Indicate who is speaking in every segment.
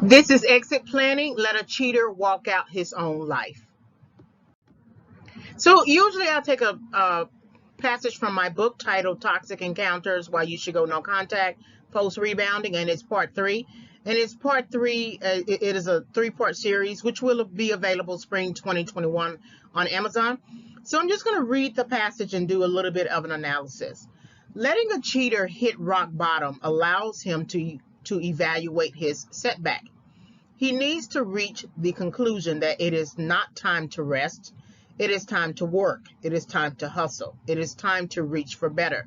Speaker 1: This is Exit Planning. Let a cheater walk out his own life. So usually I'll take a passage from my book titled Toxic Encounters, Why You Should Go No Contact, Post Rebounding, and it's part 3. And it's part 3. It is a 3-part series, which will be available spring 2021 on Amazon. So I'm just going to read the passage and do a little bit of an analysis. Letting a cheater hit rock bottom allows him to evaluate his setback. He needs to reach the conclusion that it is not time to rest. It is time to work. It is time to hustle. It is time to reach for better.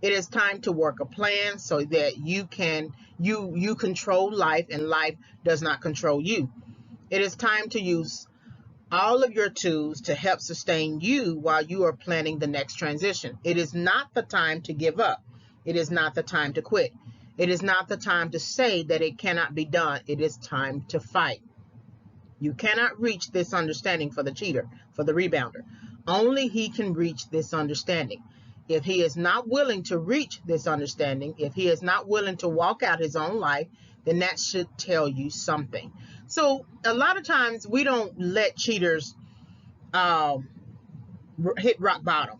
Speaker 1: It is time to work a plan so that you control life and life does not control you. It is time to use all of your tools to help sustain you while you are planning the next transition. It is not the time to give up. It is not the time to quit. It is not the time to say that it cannot be done. It is time to fight. You cannot reach this understanding for the cheater, for the rebounder. Only he can reach this understanding. If he is not willing to reach this understanding, if he is not willing to walk out his own life, then that should tell you something. So a lot of times we don't let cheaters hit rock bottom.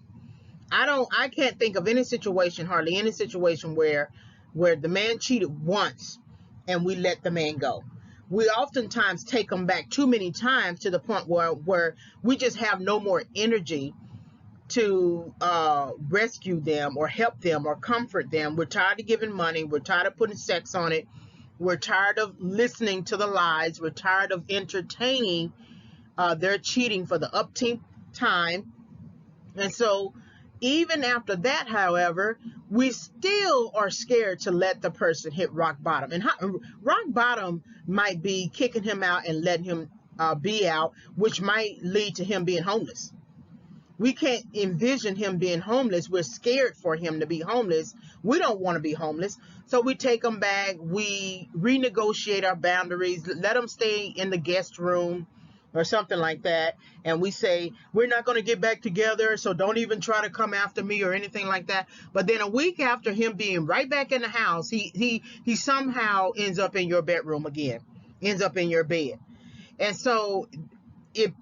Speaker 1: I can't think of any situation, hardly any situation where the man cheated once and we let the man go. We oftentimes take them back too many times to the point where we just have no more energy to rescue them or help them or comfort them. We're tired of giving money. We're tired of putting sex on it. We're tired of listening to the lies. We're tired of entertaining their cheating for the upteenth time. And so even after that, however, we still are scared to let the person hit rock bottom. And rock bottom might be kicking him out and letting him be out, which might lead to him being homeless. We can't envision him being homeless. We're scared for him to be homeless. We don't want to be homeless. So we take him back. We renegotiate our boundaries, let him stay in the guest room or something like that. And we say, we're not going to get back together, so don't even try to come after me or anything like that. But then a week after him being right back in the house, he somehow ends up in your bedroom again, ends up in your bed. And so it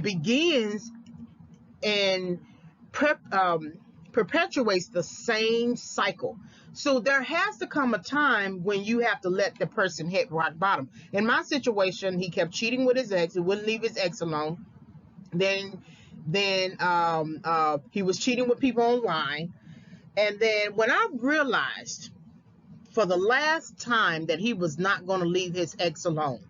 Speaker 1: begins and perpetuates the same cycle. So there has to come a time when you have to let the person hit rock bottom. In my situation, he kept cheating with his ex. He wouldn't leave his ex alone. Then he was cheating with people online. And then when I realized for the last time that he was not going to leave his ex alone,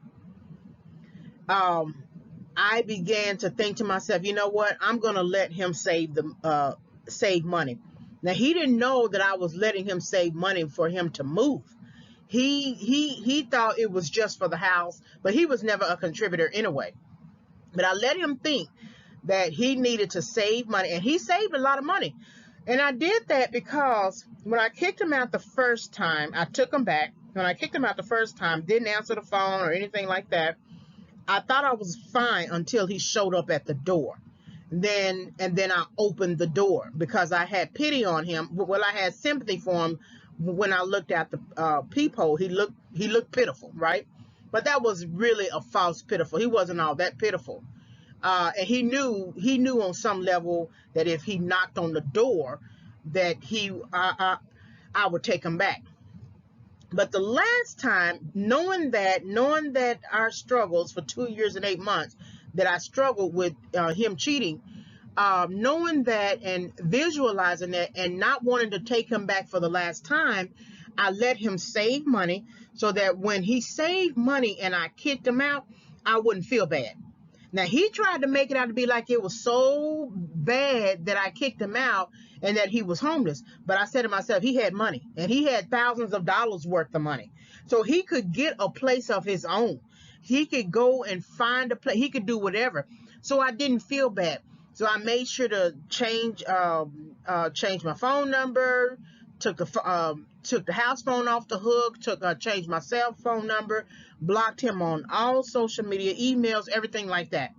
Speaker 1: I began to think to myself, you know what? I'm going to let him save money. Now, he didn't know that I was letting him save money for him to move. He thought it was just for the house, but he was never a contributor anyway. But I let him think that he needed to save money, and he saved a lot of money. And I did that because when I kicked him out the first time, I took him back. When I kicked him out the first time, didn't answer the phone or anything like that. I thought I was fine until he showed up at the door. And then I opened the door because I had pity on him. Well, I had sympathy for him when I looked at the peephole. He looked pitiful, right? But that was really a false pitiful. He wasn't all that pitiful. And he knew on some level that if he knocked on the door, that I would take him back. But the last time, knowing that our struggles for 2 years and 8 months, that I struggled with him cheating, knowing that and visualizing that and not wanting to take him back for the last time, I let him save money so that when he saved money and I kicked him out, I wouldn't feel bad. Now, he tried to make it out to be like it was so bad that I kicked him out and that he was homeless. But I said to myself, he had money and he had thousands of dollars worth of money. So he could get a place of his own. He could go and find a place. He could do whatever. So I didn't feel bad. So I made sure to change my phone number, took the house phone off the hook, changed my cell phone number, blocked him on all social media, emails, everything like that.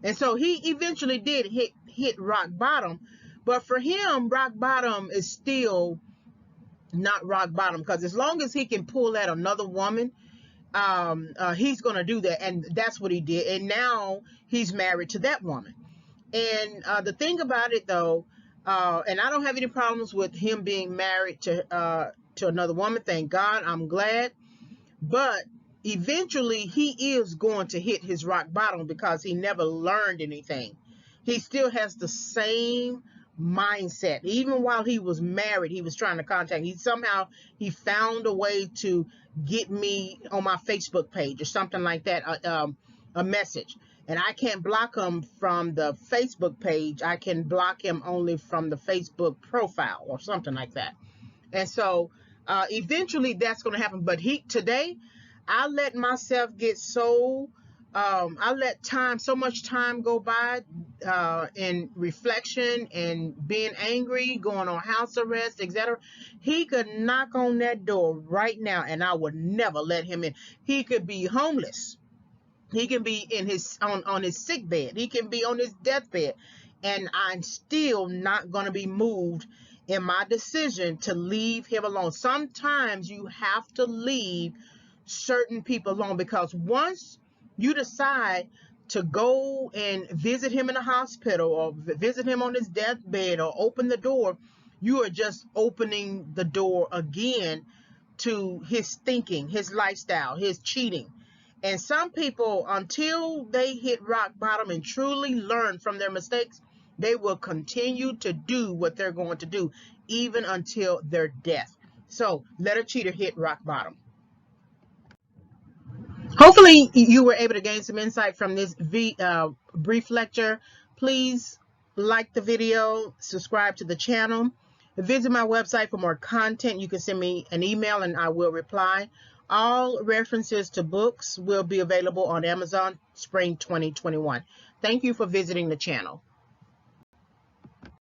Speaker 1: And so he eventually did hit rock bottom. But for him, rock bottom is still not rock bottom, because as long as he can pull at another woman he's going to do that. And that's what he did. And now he's married to that woman. And the thing about it, though, and I don't have any problems with him being married to another woman. Thank God. I'm glad. But eventually he is going to hit his rock bottom because he never learned anything. He still has the same mindset. Even while he was married, he was trying to contact me. Somehow he found a way to get me on my Facebook page or something like that, a message. And I can't block him from the Facebook page. I can block him only from the Facebook profile or something like that. And so eventually that's going to happen. But today, I let myself get so, I let so much time go by in reflection and being angry, going on house arrest, etc. He could knock on that door right now and I would never let him in. He could be homeless. He can be in his on his sick bed. He can be on his deathbed. And I'm still not going to be moved in my decision to leave him alone. Sometimes you have to leave certain people alone, because once you decide to go and visit him in the hospital or visit him on his deathbed or open the door, you are just opening the door again to his thinking, his lifestyle, his cheating. And some people, until they hit rock bottom and truly learn from their mistakes, they will continue to do what they're going to do, even until their death. So let a cheater hit rock bottom. Hopefully you were able to gain some insight from this brief lecture. Please like the video, subscribe to the channel, visit my website for more content. You can send me an email and I will reply. All references to books will be available on Amazon Spring 2021. Thank you for visiting the channel.